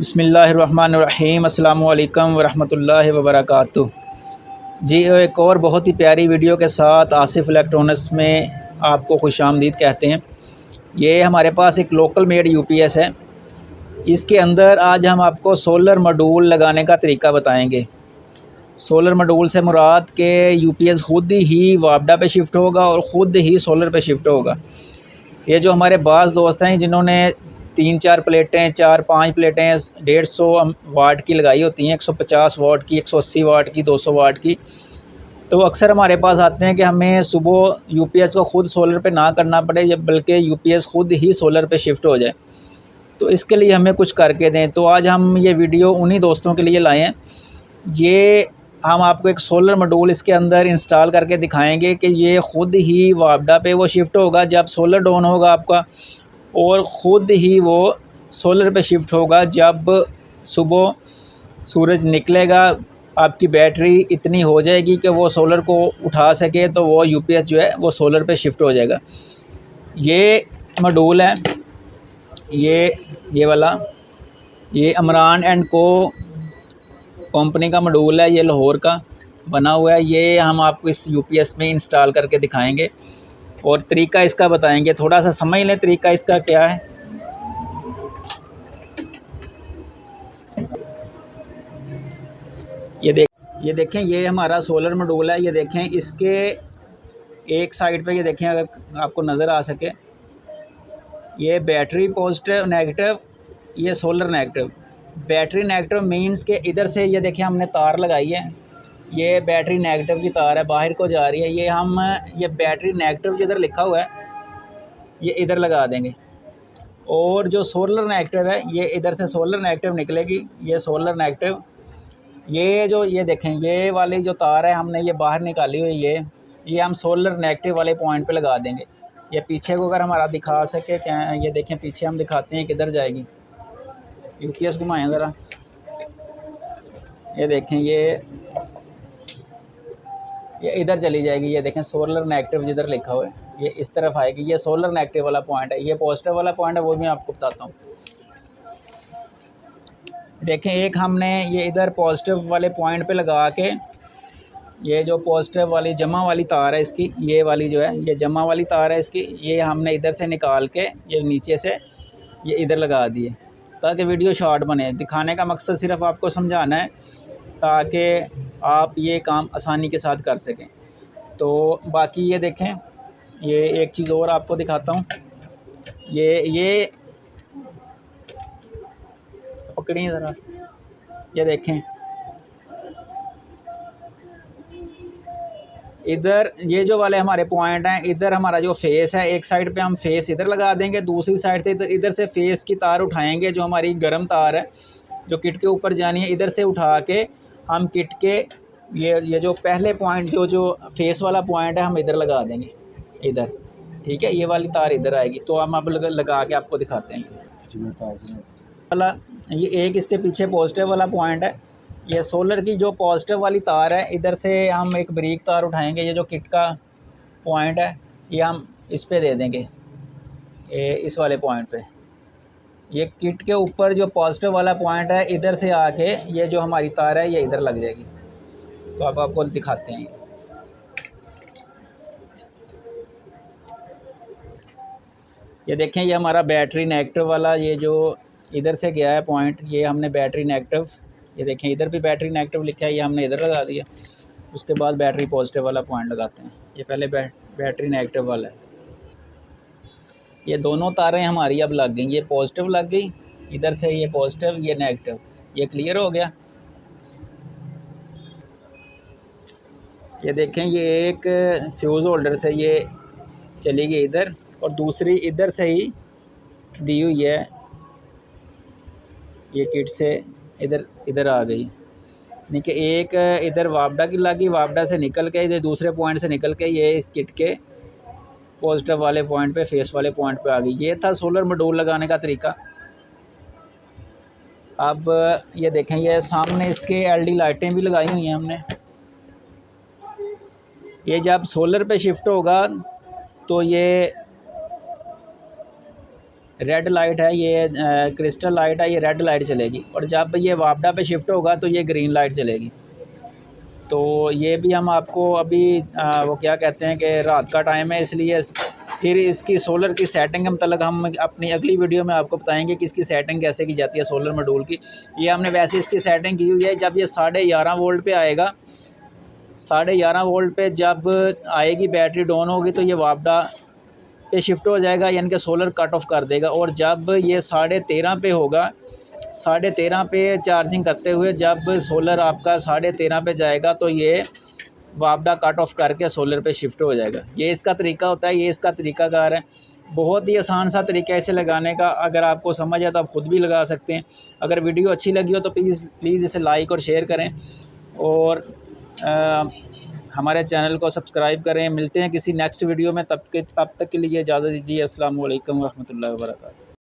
बिस्मिल्लाहिर्रहमानिर्रहीम अस्सलामु अलैकुम वरहमतुल्लाहि वबरकातुहू। जी एक और बहुत ही प्यारी वीडियो के साथ आसिफ इलेक्ट्रॉनिक्स में आपको खुशामदीद कहते हैं। ये हमारे पास एक लोकल मेड यूपीएस है। इसके अंदर आज हम आपको सोलर मॉड्यूल लगाने का तरीका बताएंगे। सोलर मॉड्यूल से मुराद के यूपीएस ख़ुद ही वापडा पे शिफ्ट होगा और ख़ुद ही सोलर पे शिफ्ट होगा। ये जो हमारे बाज़ दोस्त हैं जिन्होंने 3-4 प्लेटें 4-5 प्लेटें 150 वाट की लगाई होती हैं, 150 वाट की, 180 वाट की, 200 वाट की, तो अक्सर हमारे पास आते हैं कि हमें सुबह यूपीएस को ख़ुद सोलर पे ना करना पड़े बल्कि यूपीएस ख़ुद ही सोलर पे शिफ्ट हो जाए। तो इसके लिए हमें कुछ करके दें। तो आज हम ये वीडियो उन्हीं दोस्तों के लिए लाए हैं। ये हम आपको एक सोलर मॉड्यूल इसके अंदर इंस्टॉल करके दिखाएंगे कि ये ख़ुद ही वापडा पे वो शिफ्ट होगा जब सोलर डाउन होगा आपका, और ख़ुद ही वो सोलर पे शिफ्ट होगा जब सुबह सूरज निकलेगा। आपकी बैटरी इतनी हो जाएगी कि वो सोलर को उठा सके, तो वो यूपीएस जो है वो सोलर पे शिफ्ट हो जाएगा। ये मॉड्यूल है, ये वाला, ये अमरान एंड को कंपनी का मॉड्यूल है। ये लाहौर का बना हुआ है। ये हम आपको इस यूपीएस में इंस्टॉल करके दिखाएंगे और तरीका इसका बताएंगे। थोड़ा सा समझ लें तरीका इसका क्या है। ये देखें, ये हमारा सोलर मॉड्यूल है। ये देखें, इसके एक साइड पे ये देखें, अगर आपको नज़र आ सके, ये बैटरी पॉजिटिव नेगेटिव, ये solar negative. Battery negative means के इधर से ये देखें हमने तार लगाई है, ये बैटरी नेगेटिव की तार है, बाहर को जा रही है। ये बैटरी नेगेटिव जिधर लिखा हुआ है ये इधर लगा देंगे, और जो सोलर नेगेटिव है ये इधर से सोलर नेगेटिव निकलेगी। ये सोलर नेगेटिव, ये देखें, ये वाली जो तार है हमने ये बाहर निकाली हुई है, ये हम सोलर नेगेटिव वाले पॉइंट पे लगा देंगे। ये पीछे को अगर हमारा दिखा सके क्या, ये देखें पीछे हम दिखाते हैं किधर जाएगी। यूपीएस घुमाएं ज़रा, ये देखें, ये इधर चली जाएगी। ये देखें सोलर नेगेटिव जिधर लिखा हुआ है ये इस तरफ आएगी। ये सोलर नेगेटिव वाला पॉइंट है। ये पॉजिटिव वाला पॉइंट है, वो भी मैं आपको बताता हूँ। देखें, एक हमने ये इधर पॉजिटिव वाले पॉइंट पे लगा के, ये जो पॉजिटिव वाली जमा वाली तार है इसकी, ये वाली जो है ये जमा वाली तार है इसकी, ये हमने इधर से निकाल के ये नीचे से ये इधर लगा दिए ताकि वीडियो शॉर्ट बने। दिखाने का मकसद सिर्फ आपको समझाना है ताकि आप ये काम आसानी के साथ कर सकें। तो बाकी ये देखें, ये एक चीज़ और आपको दिखाता हूँ। ये पकड़िए ज़रा, ये देखें इधर ये जो वाले हमारे पॉइंट हैं, इधर हमारा जो फेस है, एक साइड पे हम फेस इधर लगा देंगे, दूसरी साइड से इधर से फेस की तार उठाएंगे, जो हमारी गर्म तार है जो किट के ऊपर जानी है, इधर से उठा के हम किट के ये जो पहले पॉइंट जो फेस वाला पॉइंट है हम इधर लगा देंगे, इधर। ठीक है, ये वाली तार इधर आएगी। तो हम अब लगा के आपको दिखाते हैं। वाला ये एक इसके पीछे पॉजिटिव वाला पॉइंट है। ये सोलर की जो पॉजिटिव वाली तार है, इधर से हम एक बारीक तार उठाएंगे, ये जो किट का पॉइंट है ये हम इस पे दे देंगे, ये इस वाले पॉइंट पे। ये किट के ऊपर जो पॉजिटिव वाला पॉइंट है, इधर से आके ये जो हमारी तार है ये इधर लग जाएगी। तो अब आपको दिखाते हैं। ये देखें, ये हमारा बैटरी नेगेटिव वाला, ये जो इधर से गया है पॉइंट, ये हमने बैटरी नेगेटिव, ये देखें इधर भी बैटरी नेगेटिव लिखा है, ये हमने इधर लगा दिया। उसके बाद बैटरी पॉजिटिव वाला पॉइंट लगाते हैं। ये पहले बैटरी नेगेटिव वाला है। ये दोनों तारें हमारी अब लग गई, ये पॉजिटिव लग गई इधर से, ये पॉजिटिव ये नेगेटिव। ये क्लियर हो गया। ये देखें, ये एक फ्यूज़ होल्डर से ये चली गई इधर, और दूसरी इधर से ही दी हुई है, ये किट से इधर आ गई। यानी कि एक इधर वापडा की लगी, वापडा से निकल के इधर दूसरे पॉइंट से निकल के ये इस किट के पॉजिटिव वाले पॉइंट पे, फेस वाले पॉइंट पे आ गई। ये था सोलर मॉड्यूल लगाने का तरीका। अब ये देखें, ये सामने इसके एलईडी लाइटें भी लगाई हुई हैं हमने। ये जब सोलर पे शिफ्ट होगा तो ये रेड लाइट है, ये क्रिस्टल लाइट है, ये रेड लाइट चलेगी। और जब ये वापडा पे शिफ्ट होगा तो ये ग्रीन लाइट चलेगी। तो ये भी हम आपको अभी वो क्या कहते हैं कि रात का टाइम है, इसलिए फिर इसकी सोलर की सेटिंग के मतलब हम अपनी अगली वीडियो में आपको बताएंगे कि इसकी सेटिंग कैसे की जाती है सोलर मॉड्यूल की। ये हमने वैसे इसकी सेटिंग की हुई है। जब ये 11.5 वोल्ट पे आएगा, 11.5 वोल्ट पे जब आएगी, बैटरी डाउन होगी तो ये वापडा पे शिफ्ट हो जाएगा, यानी कि सोलर कट ऑफ कर देगा। और जब ये 13.5 पे होगा, 13.5 पे चार्जिंग करते हुए जब सोलर आपका 13.5 पे जाएगा तो ये वापडा कट ऑफ करके सोलर पे शिफ्ट हो जाएगा। ये इसका तरीका होता है, ये इसका तरीकाकार है। बहुत ही आसान सा तरीका है इसे लगाने का। अगर आपको समझ आए तो आप ख़ुद भी लगा सकते हैं। अगर वीडियो अच्छी लगी हो तो प्लीज़ इसे लाइक और शेयर करें और हमारे चैनल को सब्सक्राइब करें। मिलते हैं किसी नेक्स्ट वीडियो में, तब तक के लिए इजाज़त दीजिए। अस्सलाम वालेकुम व रहमतुल्लाहि व बरकातहू।